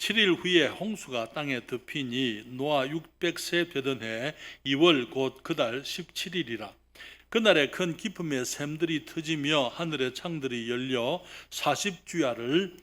7일 후에 홍수가 땅에 덮이니 노아 600세 되던 해 2월 곧 그달 17일이라. 그날에 큰 기품의 샘들이 터지며 하늘의 창들이 열려 40주야를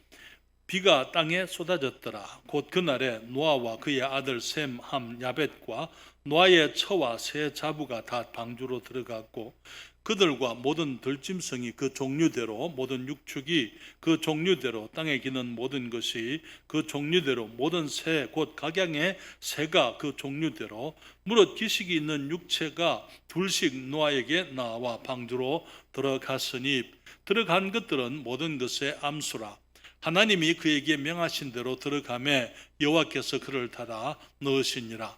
비가 땅에 쏟아졌더라. 곧 그날에 노아와 그의 아들 셈, 함, 야벳과 노아의 처와 세 자부가 다 방주로 들어갔고 그들과 모든 들짐승이 그 종류대로 모든 육축이 그 종류대로 땅에 기는 모든 것이 그 종류대로 모든 새 곧 각양의 새가 그 종류대로 무릇 기식이 있는 육체가 둘씩 노아에게 나와 방주로 들어갔으니 들어간 것들은 모든 것의 암수라. 하나님이 그에게 명하신 대로 들어가매 여호와께서 그를 닫아 넣으시니라.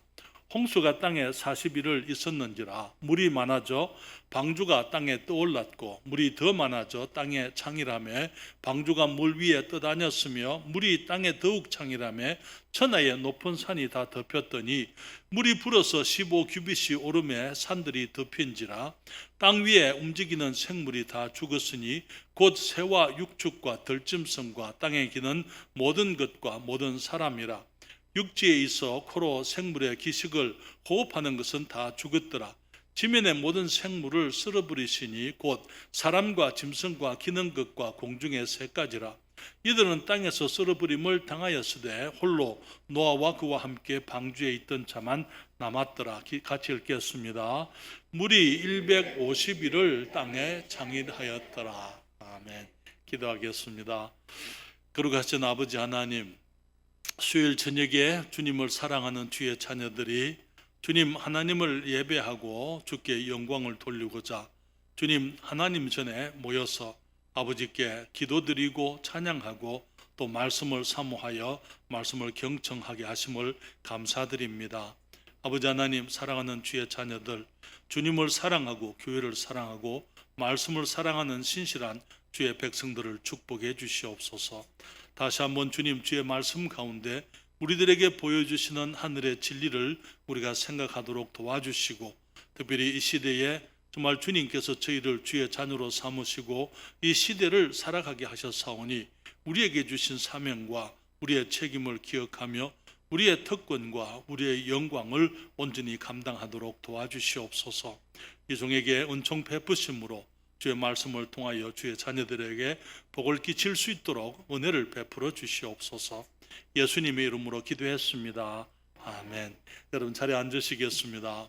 홍수가 땅에 40일을 있었는지라. 물이 많아져 방주가 땅에 떠올랐고 물이 더 많아져 땅에 창이라매 방주가 물 위에 떠다녔으며 물이 땅에 더욱 창이라매 천하의 높은 산이 다 덮였더니 물이 불어서 15규빗이 오름에 산들이 덮인지라. 땅 위에 움직이는 생물이 다 죽었으니 곧 새와 육축과 들짐승과 땅에 기는 모든 것과 모든 사람이라. 육지에 있어 코로 생물의 기식을 호흡하는 것은 다 죽었더라. 지면의 모든 생물을 쓸어버리시니 곧 사람과 짐승과 기는 것과 공중의 새까지라. 이들은 땅에서 쓸어버림을 당하였으되 홀로 노아와 그와 함께 방주에 있던 자만 남았더라. 같이 읽겠습니다. 물이 150일을 땅에 창일하였더라. 아멘. 기도하겠습니다. 거룩하신 아버지 하나님, 수요일 저녁에 주님을 사랑하는 주의 자녀들이 주님 하나님을 예배하고 주께 영광을 돌리고자 주님 하나님 전에 모여서 아버지께 기도드리고 찬양하고 또 말씀을 사모하여 말씀을 경청하게 하심을 감사드립니다. 아버지 하나님, 사랑하는 주의 자녀들, 주님을 사랑하고 교회를 사랑하고 말씀을 사랑하는 신실한 주의 백성들을 축복해 주시옵소서. 다시 한번 주님 주의 말씀 가운데 우리들에게 보여주시는 하늘의 진리를 우리가 생각하도록 도와주시고, 특별히 이 시대에 정말 주님께서 저희를 주의 자녀로 삼으시고 이 시대를 살아가게 하셨사오니 우리에게 주신 사명과 우리의 책임을 기억하며 우리의 특권과 우리의 영광을 온전히 감당하도록 도와주시옵소서. 이 종에게 은총 베푸심으로 주의 말씀을 통하여 주의 자녀들에게 복을 끼칠 수 있도록 은혜를 베풀어 주시옵소서. 예수님의 이름으로 기도했습니다. 아멘. 여러분 자리에 앉으시겠습니다.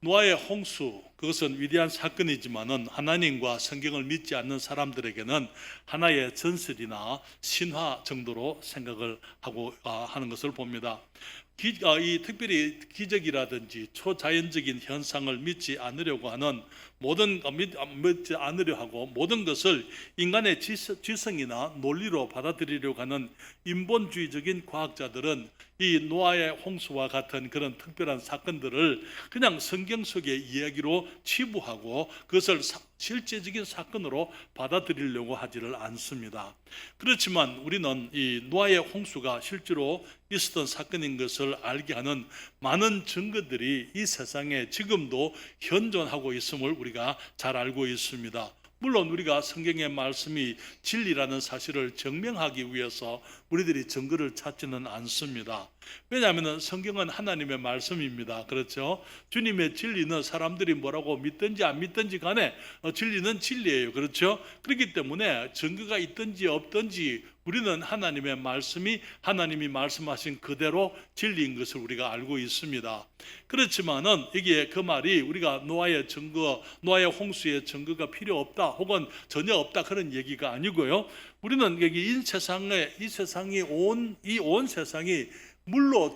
노아의 홍수, 그것은 위대한 사건이지만은 하나님과 성경을 믿지 않는 사람들에게는 하나의 전설이나 신화 정도로 생각을 하고 하는 것을 봅니다. 특별히 기적이라든지 초자연적인 현상을 믿지 않으려고 하는 믿지 않으려 하고 모든 것을 인간의 지성이나 논리로 받아들이려고 하는 인본주의적인 과학자들은 이 노아의 홍수와 같은 그런 특별한 사건들을 그냥 성경 속의 이야기로 치부하고 그것을 실제적인 사건으로 받아들이려고 하지를 않습니다. 그렇지만 우리는 이 노아의 홍수가 실제로 있었던 사건인 것을 알게 하는 많은 증거들이 이 세상에 지금도 현존하고 있음을 우리가 잘 알고 있습니다. 물론 우리가 성경의 말씀이 진리라는 사실을 증명하기 위해서 우리들이 증거를 찾지는 않습니다. 왜냐하면 성경은 하나님의 말씀입니다. 그렇죠? 주님의 진리는 사람들이 뭐라고 믿든지 안 믿든지 간에 진리는 진리예요. 그렇죠? 그렇기 때문에 증거가 있든지 없든지 우리는 하나님의 말씀이 하나님이 말씀하신 그대로 진리인 것을 우리가 알고 있습니다. 그렇지만은 이게 그 말이 우리가 노아의 홍수의 증거가 필요 없다 혹은 전혀 없다 그런 얘기가 아니고요. 우리는 여기 이 세상이 온 세상이 물로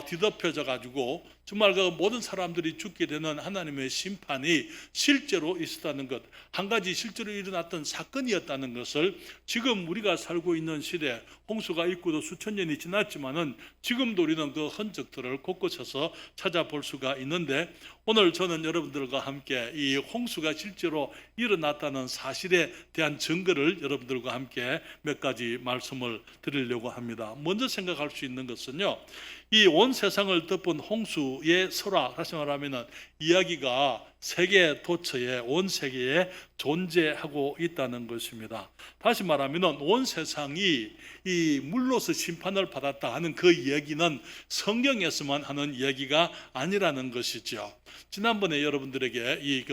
뒤덮여져 가지고 정말 그 모든 사람들이 죽게 되는 하나님의 심판이 실제로 있었다는 것, 한 가지 실제로 일어났던 사건이었다는 것을 지금 우리가 살고 있는 시대, 홍수가 있고도 수천 년이 지났지만은 지금도 우리는 그 흔적들을 곳곳에서 찾아볼 수가 있는데, 오늘 저는 여러분들과 함께 이 홍수가 실제로 일어났다는 사실에 대한 증거를 여러분들과 함께 몇 가지 말씀을 드리려고 합니다. 먼저 생각할 수 있는 것은요, 이 온 세상을 덮은 홍수 홍수의 설화, 다시 말하면 이야기가 세계 도처에, 온 세계에 존재하고 있다는 것입니다. 다시 말하면 온 세상이 이 물로서 심판을 받았다 하는 그 이야기는 성경에서만 하는 이야기가 아니라는 것이죠. 지난번에 여러분들에게 이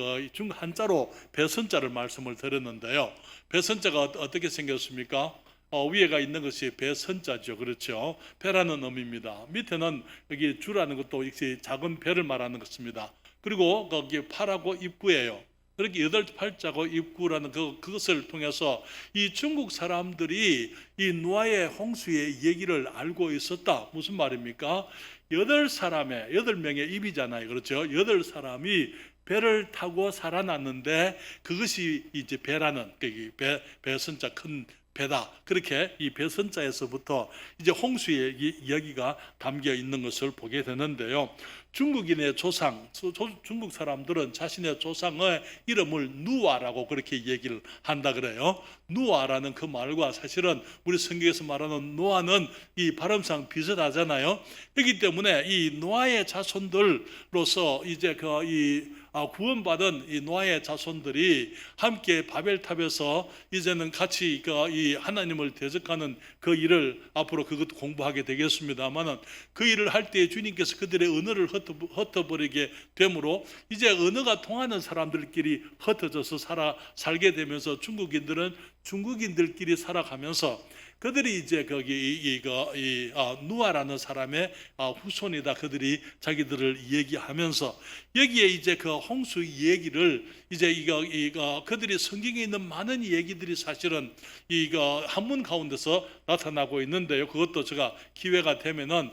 한자로 배선자를 말씀을 드렸는데요. 배선자가 어떻게 생겼습니까? 위에가 있는 것이 배선자죠. 그렇죠. 배라는 의미입니다. 밑에는 여기 주라는 것도 작은 배를 말하는 것입니다. 그리고 거기 팔하고 입구예요. 그렇게 8팔자고 입구라는 그것을 통해서 이 중국 사람들이 이 노아의 홍수의 얘기를 알고 있었다. 무슨 말입니까? 8명의 입이잖아요. 그렇죠. 8사람이 배를 타고 살아났는데 그것이 이제 배라는 배선자 큰 배다. 그렇게 이 배선자에서부터 이제 홍수의 이야기가 담겨 있는 것을 보게 되는데요. 중국인의 조상, 중국 사람들은 자신의 조상의 이름을 누아라고 그렇게 얘기를 한다 그래요. 누아라는 그 말과 사실은 우리 성경에서 말하는 노아는 이 발음상 비슷하잖아요. 그렇기 때문에 이 노아의 자손들로서 이제 구원받은 이 노아의 자손들이 함께 바벨탑에서 이제는 같이 이 하나님을 대적하는 그 일을 앞으로 그것도 공부하게 되겠습니다만은 그 일을 할 때 주님께서 그들의 언어를 흩어버리게 되므로 이제 언어가 통하는 사람들끼리 흩어져서 살게 되면서 중국인들은 중국인들끼리 살아가면서 그들이 이제 누아라는 사람의 후손이다. 그들이 자기들을 얘기하면서 여기에 이제 그 홍수 얘기를 이제 그들이 성경에 있는 많은 얘기들이 사실은 한문 가운데서 나타나고 있는데요. 그것도 제가 기회가 되면은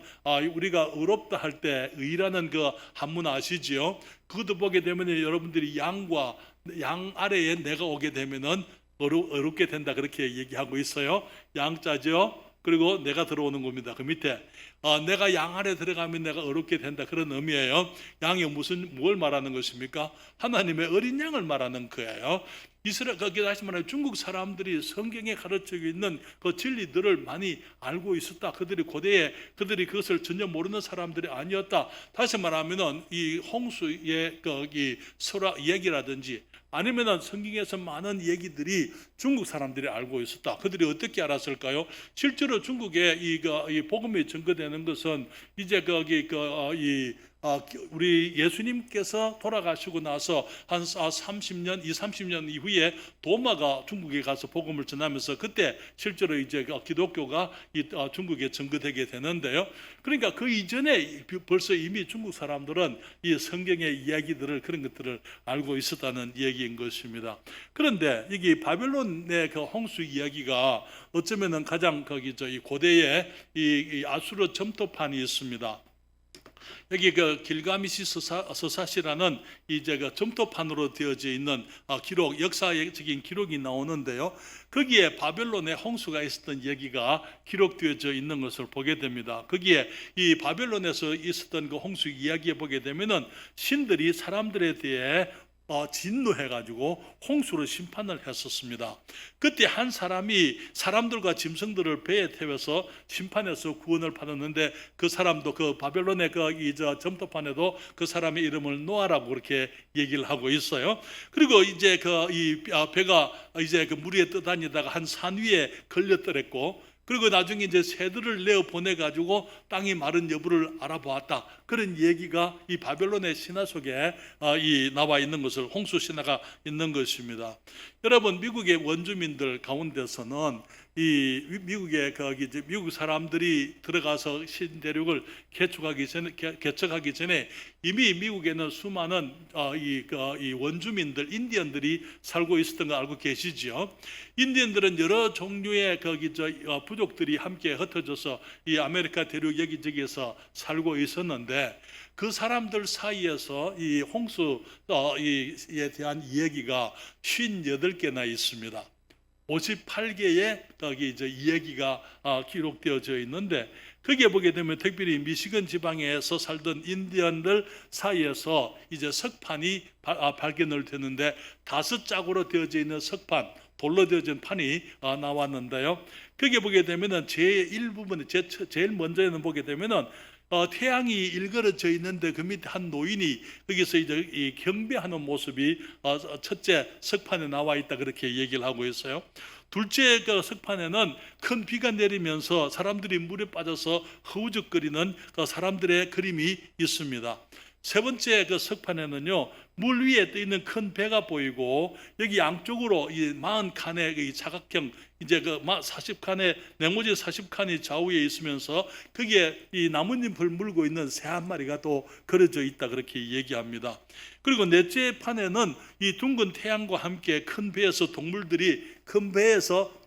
우리가 의롭다 할 때 의라는 그 한문 아시지요? 그것도 보게 되면 여러분들이 양 아래에 내가 오게 되면은 어렵게 된다 그렇게 얘기하고 있어요. 양자죠. 그리고 내가 들어오는 겁니다. 그 밑에 내가 양 아래 들어가면 내가 어렵게 된다 그런 의미예요. 양이 뭘 말하는 것입니까? 하나님의 어린 양을 말하는 거예요. 거기 다시 말하면 중국 사람들이 성경에 가르치고 있는 그 진리들을 많이 알고 있었다. 고대에 그들이 그것을 전혀 모르는 사람들이 아니었다. 다시 말하면은 이 홍수의 설화 얘기라든지 아니면은 성경에서 많은 얘기들이 중국 사람들이 알고 있었다. 그들이 어떻게 알았을까요? 실제로 중국에 이 복음이 전거되는 것은 이제 우리 예수님께서 돌아가시고 나서 한 30년 이후에 도마가 중국에 가서 복음을 전하면서 그때 실제로 이제 기독교가 중국에 전거되게 되는데요. 그러니까 그 이전에 벌써 이미 중국 사람들은 이 성경의 이야기들을 그런 것들을 알고 있었다는 얘기인 것입니다. 그런데 여기 바벨론의 그 홍수 이야기가 어쩌면은 가장 이 고대에 이 아수르 점토판이 있습니다. 여기 길가미시 서사시라는 이제 점토판으로 되어져 있는 기록, 역사적인 기록이 나오는데요. 거기에 바벨론의 홍수가 있었던 얘기가 기록되어져 있는 것을 보게 됩니다. 거기에 이 바벨론에서 있었던 그 홍수 이야기에 보게 되면은 신들이 사람들에 대해 진노해가지고 홍수로 심판을 했었습니다. 그때 한 사람이 사람들과 짐승들을 배에 태워서 심판해서 구원을 받았는데 그 사람도 그 바벨론의 점토판에도 그 사람의 이름을 노아라고 그렇게 얘기를 하고 있어요. 그리고 이제 이 배가 이제 물 위에 떠다니다가 한 산 위에 걸렸더랬고 그리고 나중에 이제 새들을 내어 보내가지고 땅이 마른 여부를 알아보았다. 그런 얘기가 이 바벨론의 신화 속에 나와 있는 것을 홍수 신화가 있는 것입니다. 여러분 미국의 원주민들 가운데서는 이 미국의 미국 사람들이 들어가서 신대륙을 개척하기 전에 이미 미국에는 수많은 이 원주민들 인디언들이 살고 있었던 거 알고 계시죠? 인디언들은 여러 종류의 부족들이 함께 흩어져서 이 아메리카 대륙 여기저기에서 살고 있었는데 그 사람들 사이에서 이 홍수에 대한 이야기가 58개나 있습니다. 58개의 이야기가 기록되어져 있는데 거기에 보게 되면 특별히 미시건 지방에서 살던 인디언들 사이에서 이제 석판이 발견을 되는데 5짝으로 되어져 있는 석판, 돌로 되어진 판이 나왔는데요. 거기에 보게 되면은 제1부분에 제일 먼저에는 보게 되면은 태양이 일그러져 있는데 그 밑에 한 노인이 거기서 이제 이 경배하는 모습이 첫째 석판에 나와 있다 그렇게 얘기를 하고 있어요. 둘째 그 석판에는 큰 비가 내리면서 사람들이 물에 빠져서 허우적거리는 그 사람들의 그림이 있습니다. 세 번째 그 석판에는요, 물 위에 떠 있는 큰 배가 보이고 여기 양쪽으로 이 40칸의 이 사각형 이제 그 40칸의 네모지 40칸이 좌우에 있으면서 거기에 이 나뭇잎을 물고 있는 새 한 마리가 또 그려져 있다 그렇게 얘기합니다. 그리고 넷째 판에는 이 둥근 태양과 함께 큰 배에서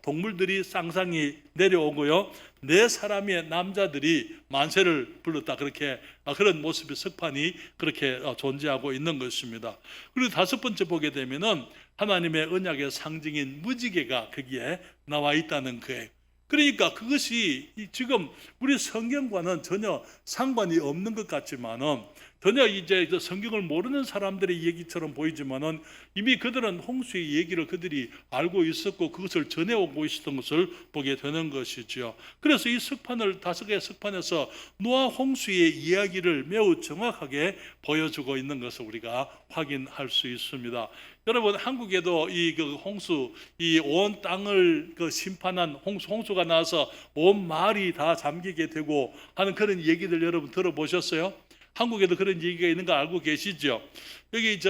동물들이 쌍쌍이 내려오고요. 네 사람의 남자들이 만세를 불렀다 그렇게 그런 모습의 석판이 그렇게 존재하고 있는 것입니다. 그리고 다섯 번째 보게 되면은 하나님의 언약의 상징인 무지개가 거기에 나와 있다는 거예요. 그러니까 그것이 지금 우리 성경과는 전혀 상관이 없는 것 같지만은 전혀 이제 성경을 모르는 사람들의 얘기처럼 보이지만은 이미 그들은 홍수의 얘기를 그들이 알고 있었고 그것을 전해오고 있었던 것을 보게 되는 것이죠. 그래서 이 석판을 5개의 석판에서 노아 홍수의 이야기를 매우 정확하게 보여주고 있는 것을 우리가 확인할 수 있습니다. 여러분, 한국에도 이 그 홍수, 이 온 땅을 그 심판한 홍수가 나서 온 마을이 다 잠기게 되고 하는 그런 얘기들 여러분 들어보셨어요? 한국에도 그런 얘기가 있는 거 알고 계시죠? 여기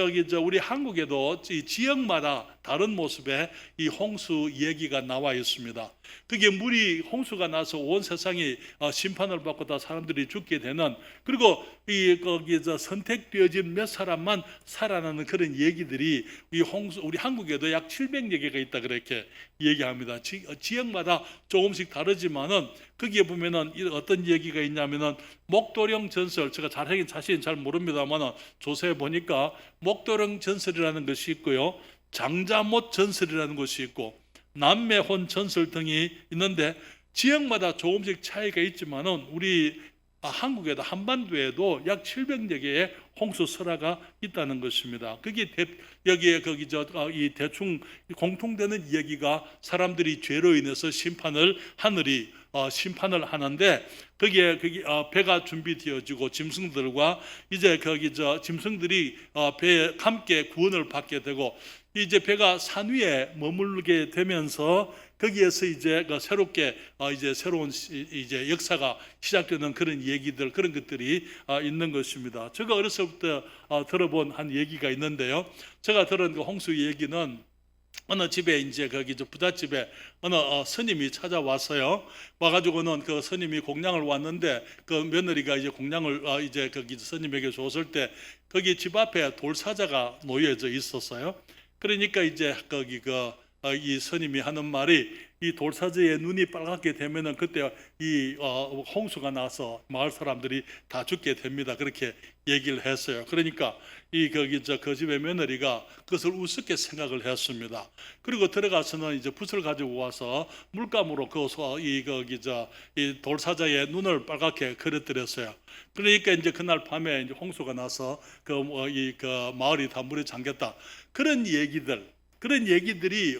우리 한국에도 지역마다 다른 모습의 이 홍수 얘기가 나와 있습니다. 그게 물이 홍수가 나서 온 세상이 심판을 받고 다 사람들이 죽게 되는, 그리고 거기서 선택되어진 몇 사람만 살아나는 그런 얘기들이 우리 한국에도 약 700여 개가 있다 그렇게 얘기합니다. 지역마다 조금씩 다르지만은 거기에 보면은 어떤 얘기가 있냐면은 목도령 전설, 제가 자세히 잘 모릅니다만은 조사해 보니까 목도령 전설이라는 것이 있고요, 장자못 전설이라는 것이 있고 남매혼 전설 등이 있는데 지역마다 조금씩 차이가 있지만은 우리 한국에도 한반도에도 약 700여 개의 홍수 설화가 있다는 것입니다. 여기에 이 대충 공통되는 이야기가 사람들이 죄로 인해서 하늘이 심판을 하는데 거기에 배가 준비되어지고 짐승들과 이제 짐승들이 배에 함께 구원을 받게 되고 이제 배가 산 위에 머물게 되면서 거기에서 이제 새롭게 이제 새로운 이제 역사가 시작되는 그런 얘기들, 그런 것들이 있는 것입니다. 제가 어렸을 때 들어본 한 얘기가 있는데요. 제가 들은 그 홍수 얘기는 어느 집에 이제 부잣집에 어느 스님이 찾아왔어요. 와가지고는 그 스님이 공양을 왔는데 그 며느리가 이제 공양을 이제 스님에게 줬을 때 거기 집 앞에 돌사자가 놓여져 있었어요. 그러니까 이제 이 스님이 하는 말이 이 돌사자의 눈이 빨갛게 되면은 그때 이 홍수가 나서 마을 사람들이 다 죽게 됩니다. 그렇게 얘기를 했어요. 그러니까 그 집의 며느리가 그것을 우습게 생각을 했습니다. 그리고 들어가서는 이제 붓을 가지고 와서 물감으로 이 돌사자의 눈을 빨갛게 그려뜨렸어요. 그러니까 이제 그날 밤에 이제 홍수가 나서 마을이 다 물에 잠겼다. 그런 얘기들이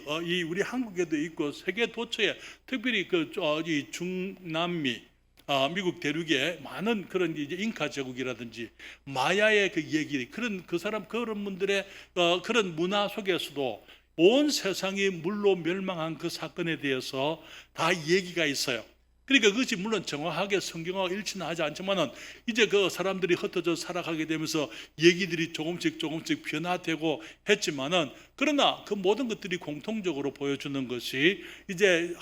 우리 한국에도 있고 세계 도처에 특별히 이 중남미 미국 대륙에 많은 그런 이제 잉카 제국이라든지 마야의 그 얘기, 그런 분들의 그런 문화 속에서도 온 세상이 물로 멸망한 그 사건에 대해서 다 얘기가 있어요. 그러니까 그것이 물론 정확하게 성경과 일치는 하지 않지만은 이제 그 사람들이 흩어져 살아가게 되면서 얘기들이 조금씩 변화되고 했지만은, 그러나 그 모든 것들이 공통적으로 보여주는 것이 이제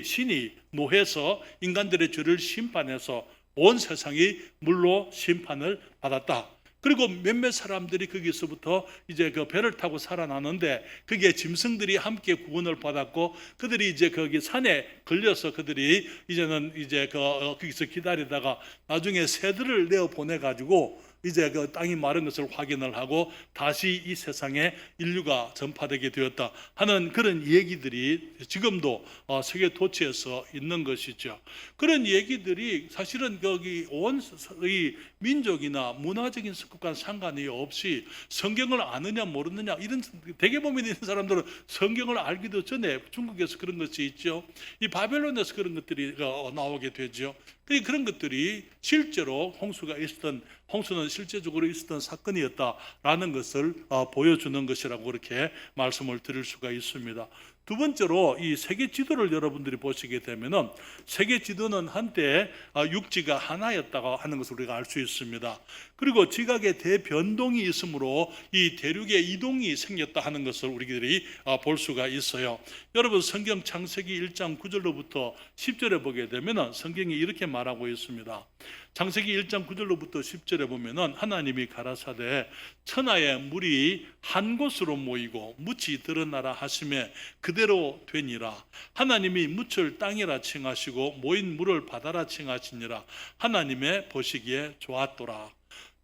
신이 노해서 인간들의 죄를 심판해서 온 세상이 물로 심판을 받았다. 그리고 몇몇 사람들이 거기서부터 이제 그 배를 타고 살아나는데 그게 짐승들이 함께 구원을 받았고 그들이 이제 거기 산에 걸려서 그들이 이제는 거기서 기다리다가 나중에 새들을 내어 보내 가지고 이제 그 땅이 마른 것을 확인을 하고 다시 이 세상에 인류가 전파되게 되었다 하는 그런 얘기들이 지금도 세계 도처에서 있는 것이죠. 그런 얘기들이 사실은 거기 온 이 민족이나 문화적인 습관과 상관이 없이 성경을 아느냐 모르느냐, 이런 대개보면 있는 사람들은 성경을 알기도 전에 중국에서 그런 것이 있죠. 이 바벨론에서 그런 것들이 나오게 되죠. 그런 것들이 실제로 홍수는 실제적으로 있었던 사건이었다라는 것을 보여주는 것이라고 그렇게 말씀을 드릴 수가 있습니다. 두 번째로 이 세계 지도를 여러분들이 보시게 되면은 세계 지도는 한때 육지가 하나였다고 하는 것을 우리가 알 수 있습니다. 그리고 지각의 대변동이 있으므로 이 대륙의 이동이 생겼다 하는 것을 우리들이 볼 수가 있어요. 여러분 성경 창세기 1장 9절로부터 10절에 보게 되면은 성경이 이렇게 말하고 있습니다. 창세기 1장 9절로부터 10절에 보면은 하나님이 가라사대 천하의 물이 한 곳으로 모이고 묻이 드러나라 하심에 그대로 되니라. 하나님이 묻을 땅이라 칭하시고 모인 물을 바다라 칭하시니라. 하나님의 보시기에 좋았더라.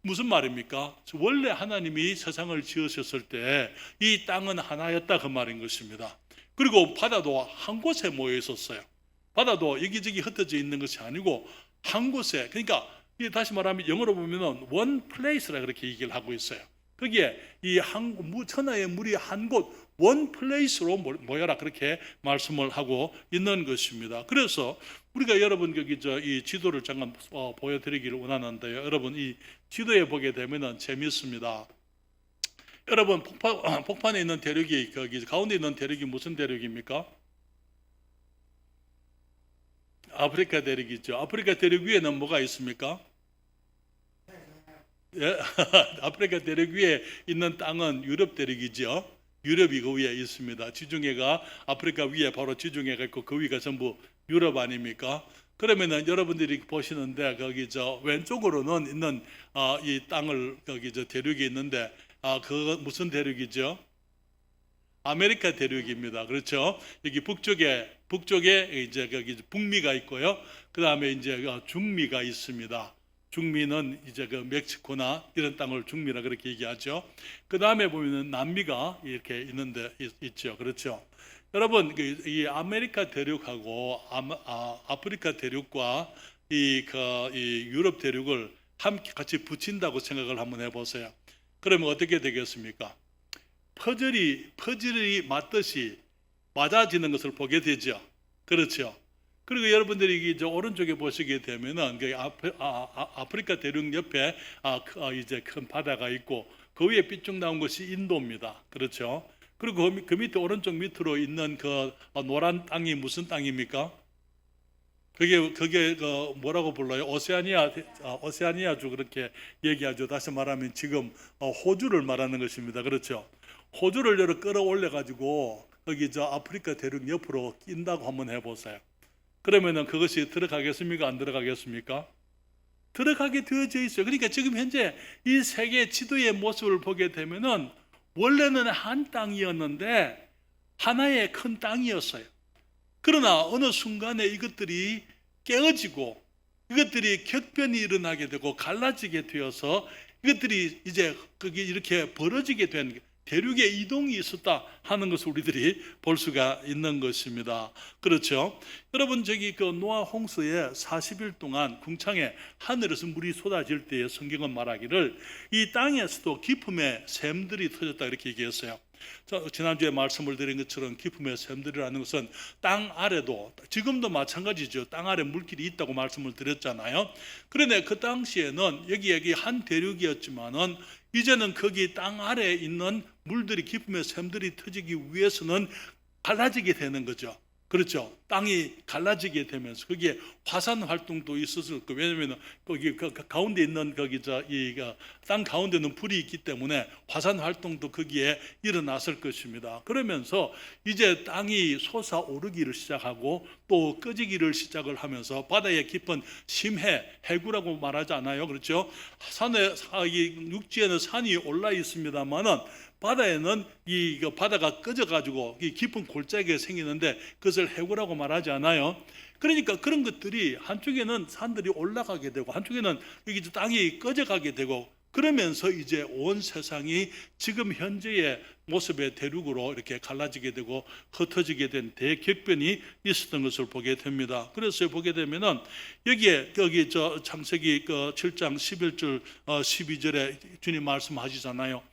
무슨 말입니까? 원래 하나님이 세상을 지으셨을 때 이 땅은 하나였다 그 말인 것입니다. 그리고 바다도 한 곳에 모여 있었어요. 바다도 여기저기 흩어져 있는 것이 아니고 한 곳에, 그러니까 다시 말하면 영어로 보면은 one place라 그렇게 얘기를 하고 있어요. 거기에 이 천하의 물이 한 곳 one place로 모여라 그렇게 말씀을 하고 있는 것입니다. 그래서 우리가 여러분 여기 이 지도를 잠깐 보여드리기를 원하는데요. 여러분 이 지도에 보게 되면은 재미있습니다. 여러분 폭판에 있는 대륙이 거기 가운데 있는 대륙이 무슨 대륙입니까? 아프리카 대륙이죠. 아프리카 대륙 위에는 뭐가 있습니까? 예, 아프리카 대륙 위에 있는 땅은 유럽 대륙이죠. 유럽이 그 위에 있습니다. 지중해가 아프리카 위에 바로 지중해가 있고 그 위가 전부 유럽 아닙니까? 그러면은 여러분들이 보시는데 거기 왼쪽으로는 있는 이 땅을 거기 대륙이 있는데 그 무슨 대륙이죠? 아메리카 대륙입니다. 그렇죠? 여기 북쪽에 이제 거기 북미가 있고요. 그 다음에 이제 중미가 있습니다. 중미는 이제 그 멕시코나 이런 땅을 중미라 그렇게 얘기하죠. 그 다음에 보면은 남미가 이렇게 있는데 있죠. 그렇죠? 여러분 이 아메리카 대륙하고 아프리카 대륙과 이 유럽 대륙을 함께 같이 붙인다고 생각을 한번 해보세요. 그러면 어떻게 되겠습니까? 퍼즐이 맞듯이 맞아지는 것을 보게 되죠. 그렇죠. 그리고 여러분들이 이제 오른쪽에 보시게 되면은 아프리카 대륙 옆에 이제 큰 바다가 있고 그 위에 삐쭉 나온 것이 인도입니다. 그렇죠. 그리고 그 밑에 오른쪽 밑으로 있는 그 노란 땅이 무슨 땅입니까? 그게 뭐라고 불러요? 오세아니아주 그렇게 얘기하죠. 다시 말하면 지금 호주를 말하는 것입니다. 그렇죠. 호주를 여러 끌어올려 가지고 여기 아프리카 대륙 옆으로 낀다고 한번 해보세요. 그러면은 그것이 들어가겠습니까? 안 들어가겠습니까? 들어가게 되어져 있어요. 그러니까 지금 현재 이 세계 지도의 모습을 보게 되면은 원래는 한 땅이었는데 하나의 큰 땅이었어요. 그러나 어느 순간에 이것들이 깨어지고 이것들이 격변이 일어나게 되고 갈라지게 되어서 이것들이 이제 그게 이렇게 벌어지게 된 대륙의 이동이 있었다 하는 것을 우리들이 볼 수가 있는 것입니다. 그렇죠? 여러분 그 노아 홍수에 40일 동안 궁창에 하늘에서 물이 쏟아질 때에 성경은 말하기를 이 땅에서도 기품의 샘들이 터졌다 이렇게 얘기했어요. 지난주에 말씀을 드린 것처럼 기품의 샘들이라는 것은 땅 아래도 지금도 마찬가지죠. 땅 아래 물길이 있다고 말씀을 드렸잖아요. 그런데 그 당시에는 여기 한 대륙이었지만은 이제는 거기 땅 아래에 있는 물들이 기품의 샘들이 터지기 위해서는 갈라지게 되는 거죠. 그렇죠. 땅이 갈라지게 되면서 거기에 화산 활동도 있었을 거예요. 왜냐하면 거기 가운데 있는 땅 가운데는 불이 있기 때문에 화산 활동도 거기에 일어났을 것입니다. 그러면서 이제 땅이 솟아오르기를 시작하고 또 꺼지기를 시작을 하면서 바다의 깊은 심해, 해구라고 말하지 않아요. 그렇죠. 육지에는 산이 올라 있습니다만은 바다에는 이 바다가 꺼져가지고 깊은 골짜기가 생기는데 그것을 해구라고 말하지 않아요. 그러니까 그런 것들이 한쪽에는 산들이 올라가게 되고 한쪽에는 여기 땅이 꺼져가게 되고 그러면서 이제 온 세상이 지금 현재의 모습의 대륙으로 이렇게 갈라지게 되고 흩어지게 된 대격변이 있었던 것을 보게 됩니다. 그래서 보게 되면은 여기 창세기 7장 11절 12절에 주님 말씀하시잖아요.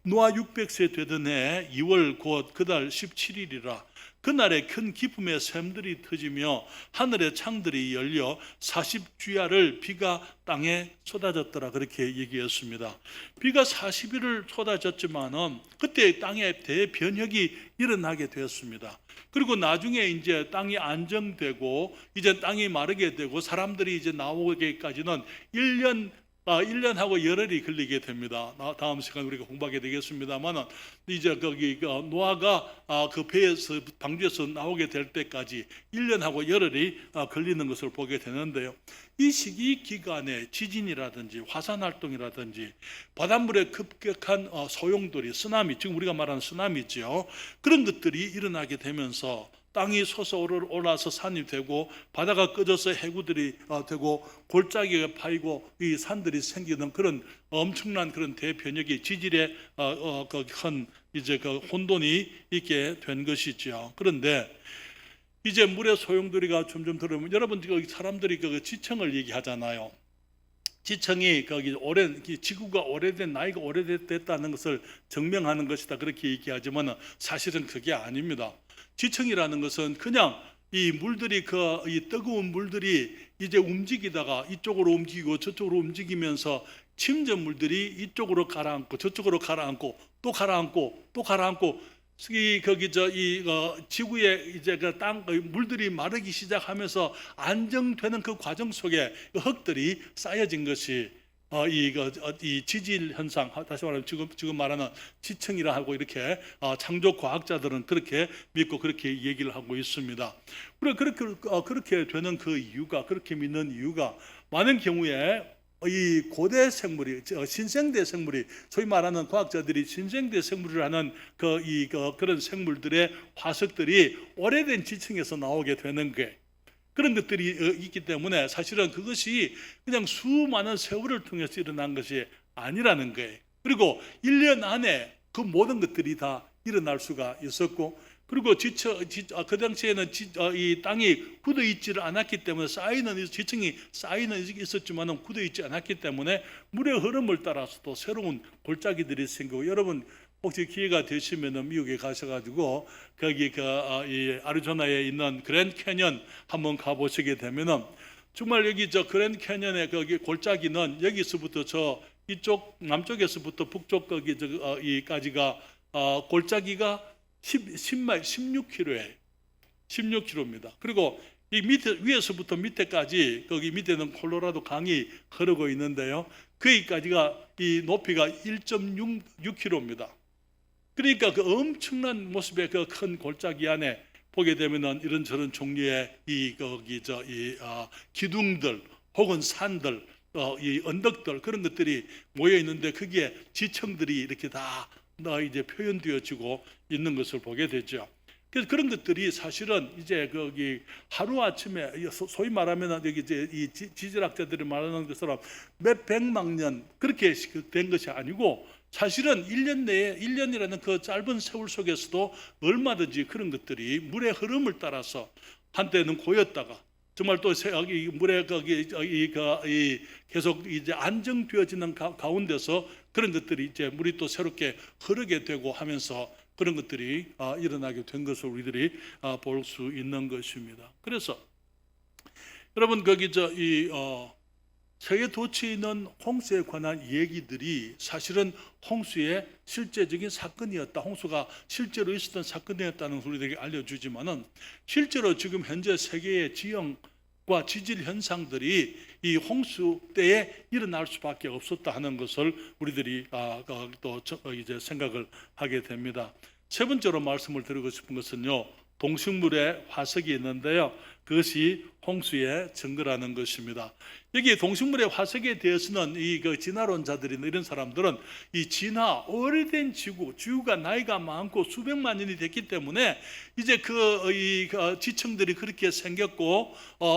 노아 600세 되던 해 2월 곧 그달 17일이라. 그날에 큰 기쁨의 샘들이 터지며 하늘의 창들이 열려 40주야를 비가 땅에 쏟아졌더라. 그렇게 얘기했습니다. 비가 40일을 쏟아졌지만은 그때 땅에 대변혁이 일어나게 되었습니다. 그리고 나중에 이제 땅이 안정되고 이제 땅이 마르게 되고 사람들이 이제 나오기까지는 1년하고 열흘이 걸리게 됩니다. 다음 시간 우리가 공부하게 되겠습니다만 이제 거기 노아가 그 배에서 방주에서 나오게 될 때까지 1년하고 열흘이 걸리는 것을 보게 되는데요. 이 시기 기간에 지진이라든지 화산 활동이라든지 바닷물의 급격한 소용돌이, 쓰나미, 지금 우리가 말하는 쓰나미죠. 그런 것들이 일어나게 되면서 땅이 솟아올라서 산이 되고 바다가 꺼져서 해구들이 되고 골짜기가 파이고 이 산들이 생기는 그런 엄청난 그런 대변혁이 지질의 큰 이제 그 혼돈이 있게 된 것이죠. 그런데 이제 물의 소용돌이가 점점 들어오면 여러분 사람들이 그 지층을 얘기하잖아요. 지층이 거기 지구가 오래된 나이가 오래됐다는 것을 증명하는 것이다 그렇게 얘기하지만 사실은 그게 아닙니다. 지층이라는 것은 그냥 이 물들이 이 뜨거운 물들이 이제 움직이다가 이쪽으로 움직이고 저쪽으로 움직이면서 침전물들이 이쪽으로 가라앉고 저쪽으로 가라앉고 또 가라앉고 또 가라앉고 지구에 이제 그 땅 물들이 마르기 시작하면서 안정되는 그 과정 속에 흙들이 쌓여진 것이 이 지질 현상, 다시 말하면 지금 말하는 지층이라 하고 이렇게 창조 과학자들은 그렇게 믿고 그렇게 얘기를 하고 있습니다. 그렇게 되는 그 이유가, 그렇게 믿는 이유가 많은 경우에 이 고대 생물이, 신생대 생물이, 소위 말하는 과학자들이 신생대 생물을 하는 그런 생물들의 화석들이 오래된 지층에서 나오게 되는 게 그런 것들이 있기 때문에 사실은 그것이 그냥 수많은 세월을 통해서 일어난 것이 아니라는 거예요. 그리고 1년 안에 그 모든 것들이 다 일어날 수가 있었고, 그리고 그 당시에는 이 땅이 굳어 있지를 않았기 때문에 지층이 쌓이는 있었지만 굳어 있지 않았기 때문에 물의 흐름을 따라서도 새로운 골짜기들이 생기고, 여러분 혹시 기회가 되시면 미국에 가셔가지고 거기 이 아리조나에 있는 그랜드 캐년 한번 가보시게 되면은 정말 여기 그랜드 캐년의 거기 골짜기는 여기서부터 이쪽 남쪽에서부터 북쪽 이까지가 골짜기가 16km예요. 16km입니다. 그리고 이 위에서부터 밑에까지 거기 밑에는 콜로라도 강이 흐르고 있는데요. 거기까지가 이 높이가 1.6km입니다. 그러니까 그 엄청난 모습의 그 큰 골짜기 안에 보게 되면은 이런저런 종류의 기둥들 혹은 산들, 이 언덕들 그런 것들이 모여 있는데 거기에 지층들이 이렇게 다 이제 표현되어지고 있는 것을 보게 되죠. 그래서 그런 것들이 사실은 이제 거기 하루 아침에 소위 말하면 여기 이제 이 지질학자들이 말하는 것처럼 몇 백만 년 그렇게 된 것이 아니고 사실은 1년 내에 1년이라는 그 짧은 세월 속에서도 얼마든지 그런 것들이 물의 흐름을 따라서 한때는 고였다가 정말 또 물에 계속 이제 안정되어지는 가운데서 그런 것들이 이제 물이 또 새롭게 흐르게 되고 하면서 그런 것들이 일어나게 된 것을 우리들이 볼 수 있는 것입니다. 그래서 여러분 거기 세계 도처에 있는 홍수에 관한 얘기들이 사실은 홍수의 실제적인 사건이었다. 홍수가 실제로 있었던 사건이었다는 것을 우리에게 알려주지만은 실제로 지금 현재 세계의 지형과 지질 현상들이 이 홍수 때에 일어날 수밖에 없었다 하는 것을 우리들이 또 이제 생각을 하게 됩니다. 세 번째로 말씀을 드리고 싶은 것은요, 동식물의 화석이 있는데요, 그것이 홍수의 증거라는 것입니다. 여기 동식물의 화석에 대해서는 진화론자들이나 이런 사람들은 이 오래된 지구가 나이가 많고 수백만 년이 됐기 때문에 이제 지층들이 그렇게 생겼고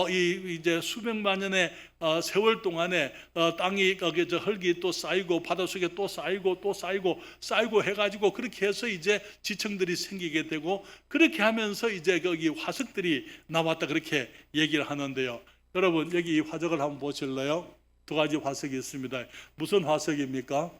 이제 수백만 년의 세월 동안에 땅이 흙이 또 쌓이고 바닷속에 또 쌓이고 또 쌓이고 해가지고 그렇게 해서 이제 지층들이 생기게 되고 그렇게 하면서 이제 거기 화석들이 나왔다 그렇게 얘기를 하는데요. 여러분 여기 이 화석을 한번 보실래요? 두 가지 화석이 있습니다. 무슨 화석입니까?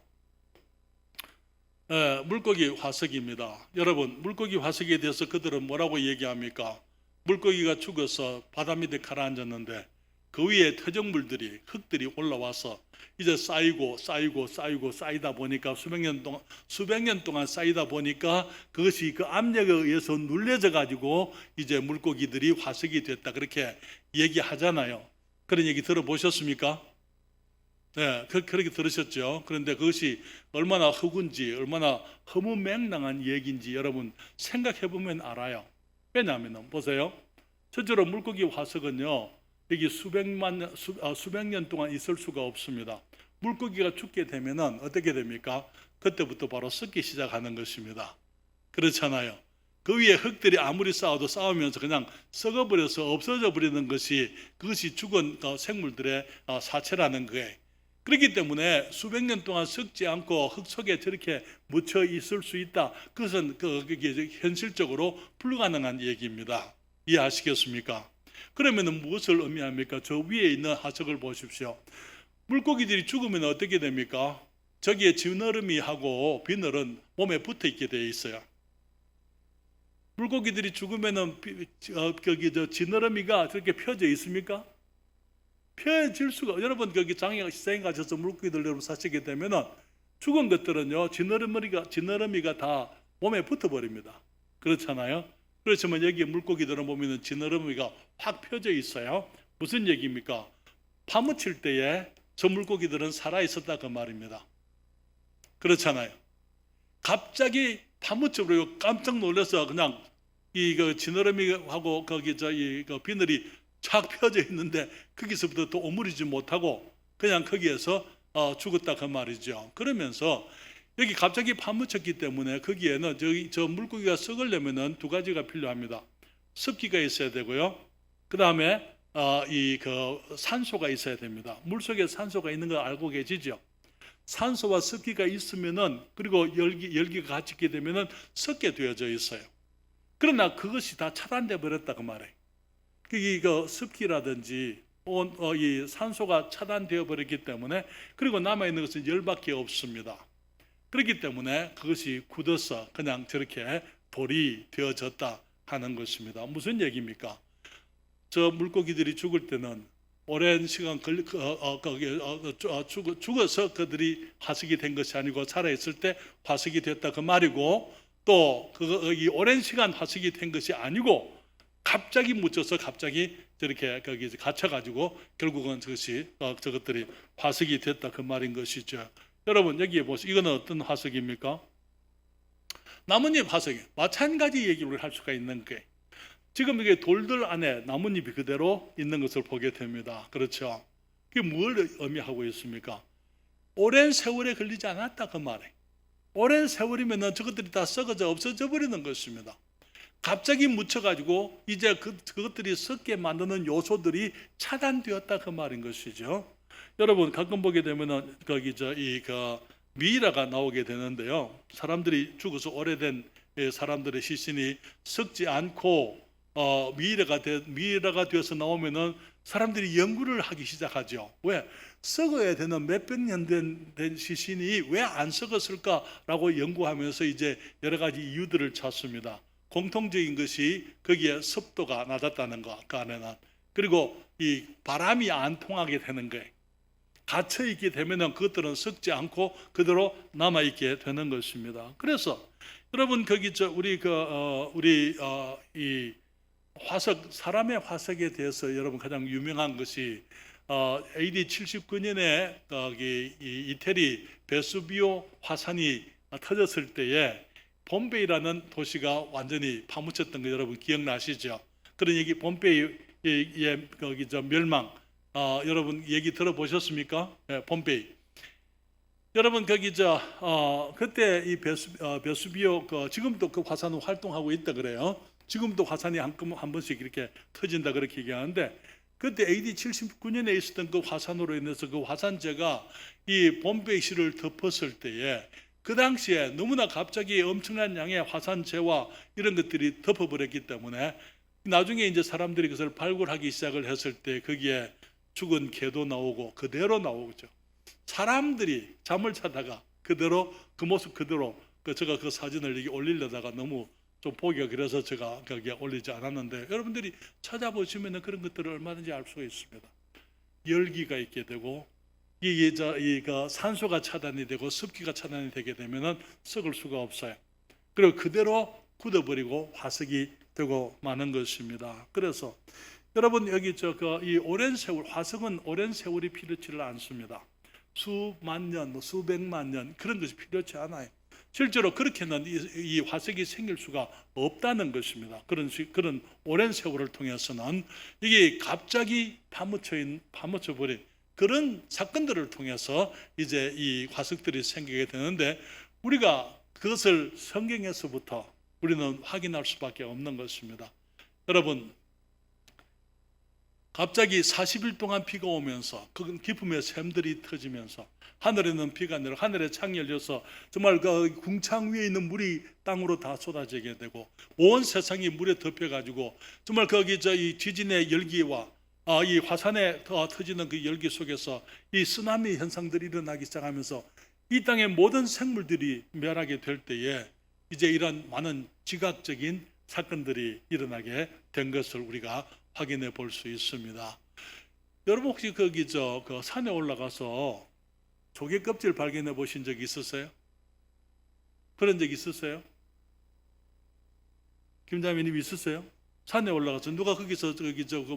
물고기 화석입니다. 여러분, 물고기 화석에 대해서 그들은 뭐라고 얘기합니까? 물고기가 죽어서 바다 밑에 가라앉았는데 그 위에 퇴적물들이, 흙들이 올라와서 이제 쌓이다 보니까 수백 년 동안 쌓이다 보니까 그것이 그 압력에 의해서 눌려져 가지고 이제 물고기들이 화석이 됐다, 그렇게 얘기하잖아요. 그런 얘기 들어보셨습니까? 네, 그렇게 들으셨죠. 그런데 그것이 얼마나 흑운지, 얼마나 허무맹랑한 얘기인지 여러분 생각해 보면 알아요. 왜냐하면 보세요. 실제로 물고기 화석은요, 여기 수백 년 동안 있을 수가 없습니다. 물고기가 죽게 되면은 어떻게 됩니까? 그때부터 바로 썩기 시작하는 것입니다. 그렇잖아요. 그 위에 흙들이 아무리 쌓아도 쌓으면서 그냥 썩어버려서 없어져 버리는 것이, 그것이 죽은 생물들의 사체라는 거예요. 그렇기 때문에 수백 년 동안 썩지 않고 흙 속에 저렇게 묻혀 있을 수 있다. 그것은 그게 현실적으로 불가능한 얘기입니다. 이해하시겠습니까? 그러면 무엇을 의미합니까? 저 위에 있는 화석을 보십시오. 물고기들이 죽으면 어떻게 됩니까? 저기에 지느러미하고 비늘은 몸에 붙어 있게 되어 있어요. 물고기들이 죽으면은 지느러미가 저렇게 펴져 있습니까? 펴질 수가. 여러분 거기 장에 가셔서 물고기들 여러분 사시게 되면은 죽은 것들은요, 지느러미가 다 몸에 붙어 버립니다. 그렇잖아요. 그렇지만 여기 물고기들은 보면은 지느러미가 확 펴져 있어요. 무슨 얘기입니까? 파묻힐 때에 저 물고기들은 살아 있었다 그 말입니다. 그렇잖아요. 갑자기 파묻혀버리고 깜짝 놀라서 그냥 지느러미하고 거기 비늘이 착 펴져 있는데 거기서부터 또 오므리지 못하고 그냥 거기에서 죽었다 그 말이죠. 그러면서 여기 갑자기 파묻혔기 때문에 거기에는 저 물고기가 썩으려면은 두 가지가 필요합니다. 습기가 있어야 되고요. 그 다음에 산소가 있어야 됩니다. 물속에 산소가 있는 거 알고 계시죠? 산소와 습기가 있으면은, 그리고 열기가 같이 있게 되면은 썩게 되어져 있어요. 그러나 그것이 다 차단돼 버렸다 그 말이에요. 습기라든지 이 산소가 차단되어 버렸기 때문에, 그리고 남아 있는 것은 열밖에 없습니다. 그렇기 때문에 그것이 굳어서 그냥 저렇게 돌이 되어졌다 하는 것입니다. 무슨 얘기입니까? 저 물고기들이 죽을 때는 오랜 시간 죽어서 그들이 화석이 된 것이 아니고 살아있을 때 화석이 됐다 그 말이고, 또 이 오랜 시간 화석이 된 것이 아니고 갑자기 묻혀서 갑자기 저렇게 거기 갇혀가지고 결국은 저것들이 화석이 됐다 그 말인 것이죠. 여러분 여기에 보세요. 이거는 어떤 화석입니까? 나뭇잎 화석이 마찬가지 얘기를 할 수가 있는 거예요. 지금 이게 돌들 안에 나뭇잎이 그대로 있는 것을 보게 됩니다. 그렇죠? 그게 뭘 의미하고 있습니까? 오랜 세월에 걸리지 않았다 그 말이에요. 오랜 세월이면 저것들이 다 썩어져 없어져 버리는 것입니다. 갑자기 묻혀가지고 이제 그것들이 썩게 만드는 요소들이 차단되었다 그 말인 것이죠. 여러분 가끔 보게 되면은 미이라가 나오게 되는데요. 사람들이 죽어서 오래된 사람들의 시신이 썩지 않고 미이라가 되어서 나오면은 사람들이 연구를 하기 시작하죠. 왜? 썩어야 되는 몇백 년 된 시신이 왜 안 썩었을까라고 연구하면서 이제 여러 가지 이유들을 찾습니다. 공통적인 것이 거기에 습도가 낮았다는 것, 그리고 이 바람이 안 통하게 되는 거예요. 갇혀 있게 되면은 그것들은 썩지 않고 그대로 남아 있게 되는 것입니다. 그래서 여러분 거기 이 화석, 사람의 화석에 대해서 여러분 가장 유명한 것이 AD 79년에 이 이태리 베수비오 화산이 터졌을 때에 폼페이라는 도시가 완전히 파묻혔던 거 여러분 기억나시죠? 그런 얘기, 폼페이의 멸망, 여러분 얘기 들어보셨습니까? 네, 폼페이. 여러분 거기 그때 이 베수비오 지금도 그 화산은 활동하고 있다 그래요. 지금도 화산이 한 번씩 이렇게 터진다 그렇게 얘기하는데, 그때 AD 79년에 있었던 그 화산으로 인해서 그 화산재가 이 폼페이시를 덮었을 때에 그 당시에 너무나 갑자기 엄청난 양의 화산재와 이런 것들이 덮어버렸기 때문에 나중에 이제 사람들이 그것을 발굴하기 시작을 했을 때 거기에 죽은 개도 나오고 그대로 나오죠. 사람들이 잠을 자다가 그대로 그 모습 그대로 제가 그 사진을 여기 올리려다가 너무 좀 보기가 그래서 제가 거기에 올리지 않았는데, 여러분들이 찾아보시면 그런 것들을 얼마든지 알 수가 있습니다. 열기가 있게 되고 이 산소가 차단이 되고 습기가 차단이 되게 되면은 썩을 수가 없어요. 그리고 그대로 굳어버리고 화석이 되고 마는 것입니다. 그래서 여러분 여기 이 오랜 세월, 화석은 오랜 세월이 필요치를 않습니다. 수만 년, 수백만 년 그런 것이 필요치 않아요. 실제로 그렇게는 이 화석이 생길 수가 없다는 것입니다. 그런 오랜 세월을 통해서는 이게 갑자기 파묻혀버린 그런 사건들을 통해서 이제 이 화석들이 생기게 되는데, 우리가 그것을 성경에서부터 우리는 확인할 수밖에 없는 것입니다. 여러분, 갑자기 40일 동안 비가 오면서 그 깊음의 샘들이 터지면서 하늘에는 비가 내려 하늘에 창이 열려서 정말 그 궁창 위에 있는 물이 땅으로 다 쏟아지게 되고 온 세상이 물에 덮여가지고 정말 거기 이 지진의 열기와 이 화산에 터지는 그 열기 속에서 이 쓰나미 현상들이 일어나기 시작하면서 이 땅의 모든 생물들이 멸하게 될 때에 이제 이런 많은 지각적인 사건들이 일어나게 된 것을 우리가 확인해 볼 수 있습니다. 여러분 혹시 거기 그 산에 올라가서 조개 껍질 발견해 보신 적 있었어요? 그런 적 있었어요? 김자매님 있었어요? 산에 올라가서 누가 거기서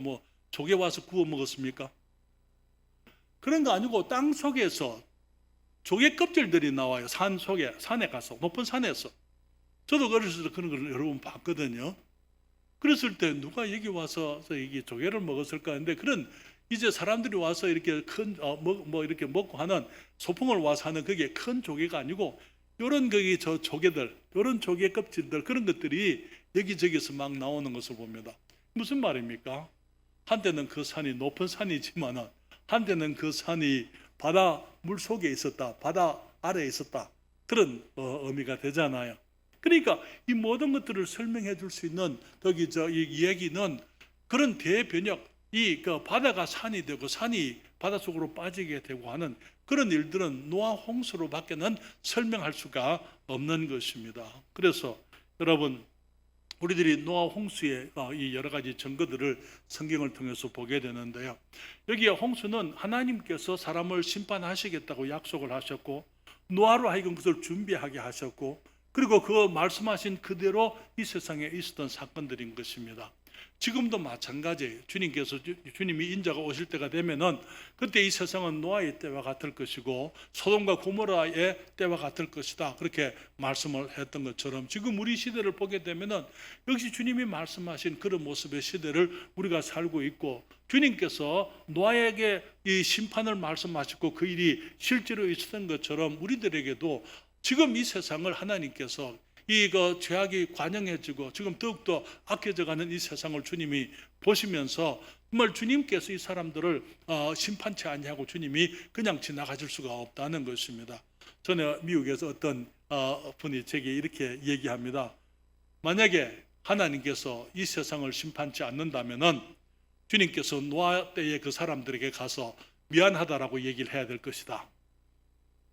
뭐 조개 와서 구워 먹었습니까? 그런 거 아니고 땅 속에서 조개 껍질들이 나와요. 산에 가서, 높은 산에서. 저도 어렸을 때 그런 걸 여러 번 봤거든요. 그랬을 때 누가 여기 와서 이게 조개를 먹었을까 하는데, 그런 이제 사람들이 와서 이렇게 큰 이렇게 먹고 하는 소풍을 와서 하는 그게 큰 조개가 아니고 이런 조개들, 이런 조개 껍질들 그런 것들이 여기저기서 막 나오는 것을 봅니다. 무슨 말입니까? 한때는 그 산이 높은 산이지만은 한때는 그 산이 바다 물 속에 있었다, 바다 아래에 있었다, 그런 의미가 되잖아요. 그러니까 이 모든 것들을 설명해 줄 수 있는 이 이야기는 그런 대변역, 그 바다가 산이 되고 산이 바닷속으로 빠지게 되고 하는 그런 일들은 노아 홍수로 밖에는 설명할 수가 없는 것입니다. 그래서 여러분, 우리들이 노아 홍수의 이 여러 가지 증거들을 성경을 통해서 보게 되는데요. 여기에 홍수는 하나님께서 사람을 심판하시겠다고 약속을 하셨고 노아로 하여금 그것을 준비하게 하셨고, 그리고 그 말씀하신 그대로 이 세상에 있었던 사건들인 것입니다. 지금도 마찬가지예요. 주님이 인자가 오실 때가 되면은 그때 이 세상은 노아의 때와 같을 것이고 소돔과 고모라의 때와 같을 것이다, 그렇게 말씀을 했던 것처럼 지금 우리 시대를 보게 되면은 역시 주님이 말씀하신 그런 모습의 시대를 우리가 살고 있고, 주님께서 노아에게 이 심판을 말씀하셨고 그 일이 실제로 있었던 것처럼 우리들에게도 지금 이 세상을 하나님께서 죄악이 관영해지고 지금 더욱더 악해져가는 이 세상을 주님이 보시면서 정말 주님께서 이 사람들을 심판치 아니하고 주님이 그냥 지나가실 수가 없다는 것입니다. 전에 미국에서 어떤 분이 제게 이렇게 얘기합니다. 만약에 하나님께서 이 세상을 심판치 않는다면은 주님께서 노아 때의 그 사람들에게 가서 미안하다라고 얘기를 해야 될 것이다.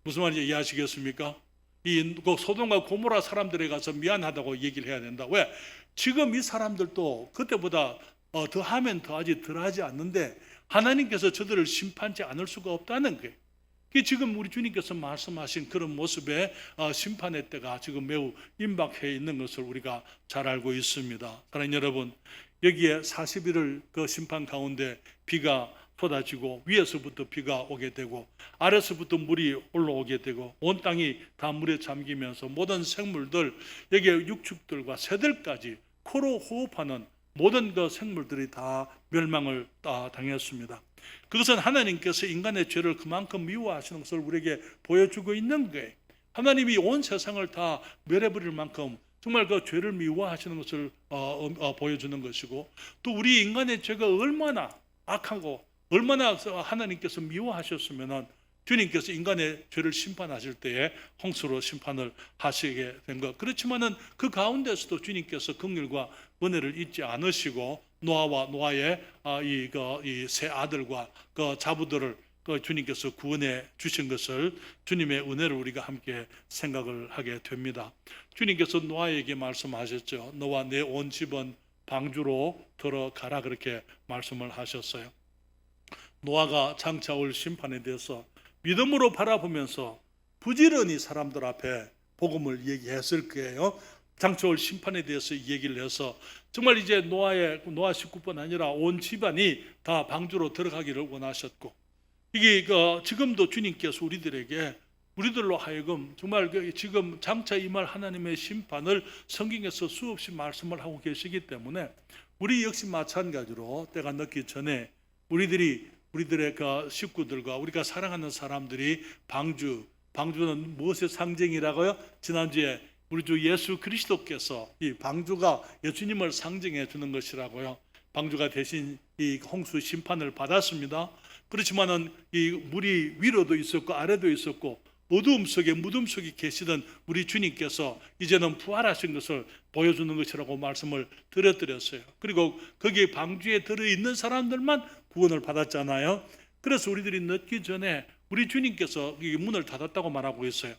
무슨 말인지 이해하시겠습니까? 그 소돔과 고모라 사람들에 가서 미안하다고 얘기를 해야 된다. 왜? 지금 이 사람들도 그때보다 더하면 더하지 덜하지 않는데 하나님께서 저들을 심판치 않을 수가 없다는 거예요. 지금 우리 주님께서 말씀하신 그런 모습의 심판의 때가 지금 매우 임박해 있는 것을 우리가 잘 알고 있습니다. 사랑하는 여러분, 여기에 40일을 그 심판 가운데 비가 쏟아지고 위에서부터 비가 오게 되고 아래서부터 물이 올라오게 되고 온 땅이 다 물에 잠기면서 모든 생물들, 여기에 육축들과 새들까지 코로 호흡하는 모든 그 생물들이 다 멸망을 당했습니다. 그것은 하나님께서 인간의 죄를 그만큼 미워하시는 것을 우리에게 보여주고 있는 거예요. 하나님이 온 세상을 다 멸해버릴 만큼 정말 그 죄를 미워하시는 것을 보여주는 것이고, 또 우리 인간의 죄가 얼마나 악하고 얼마나 하나님께서 미워하셨으면 주님께서 인간의 죄를 심판하실 때에 홍수로 심판을 하시게 된 것. 그렇지만은 그 가운데서도 주님께서 긍휼과 은혜를 잊지 않으시고 노아와 노아의 이 세 아들과 그 자부들을 또 주님께서 구원해 주신 것을 주님의 은혜를 우리가 함께 생각을 하게 됩니다. 주님께서 노아에게 말씀하셨죠. 너와 내 온 집은 방주로 들어가라 그렇게 말씀을 하셨어요. 노아가 장차 올 심판에 대해서 믿음으로 바라보면서 부지런히 사람들 앞에 복음을 얘기했을 거예요. 장차 올 심판에 대해서 얘기를 해서 정말 이제 노아 식구뿐 아니라 온 집안이 다 방주로 들어가기를 원하셨고, 이게 지금도 주님께서 우리들로 하여금 정말 지금 장차 임할 하나님의 심판을 성경에서 수없이 말씀을 하고 계시기 때문에 우리 역시 마찬가지로 때가 늦기 전에 우리들의 그 식구들과 우리가 사랑하는 사람들이 방주는 무엇의 상징이라고요? 지난주에 우리 주 예수 그리스도께서 이 방주가 예수님을 상징해 주는 것이라고요. 방주가 대신 이 홍수 심판을 받았습니다. 그렇지만은 이 물이 위로도 있었고 아래도 있었고 무덤 속에 계시던 우리 주님께서 이제는 부활하신 것을 보여주는 것이라고 말씀을 드렸어요. 그리고 거기에 방주에 들어있는 사람들만 구원을 받았잖아요. 그래서 우리들이 늦기 전에 우리 주님께서 이 문을 닫았다고 말하고 있어요.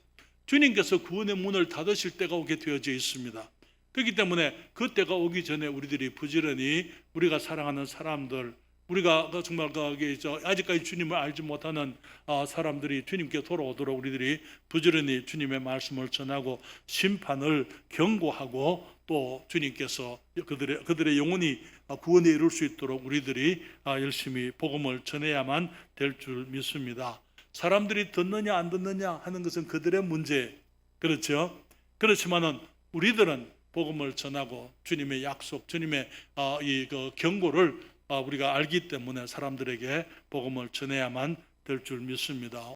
주님께서 구원의 문을 닫으실 때가 오게 되어져 있습니다. 그렇기 때문에 그 때가 오기 전에 우리들이 부지런히 우리가 사랑하는 사람들, 우리가 정말 아직까지 주님을 알지 못하는 사람들이 주님께 돌아오도록 우리들이 부지런히 주님의 말씀을 전하고 심판을 경고하고 또 주님께서 그들의 영혼이 구원에 이룰 수 있도록 우리들이 열심히 복음을 전해야만 될 줄 믿습니다. 사람들이 듣느냐 안 듣느냐 하는 것은 그들의 문제, 그렇죠? 그렇지만은 우리들은 복음을 전하고 주님의 약속, 주님의 경고를 우리가 알기 때문에 사람들에게 복음을 전해야만 될 줄 믿습니다.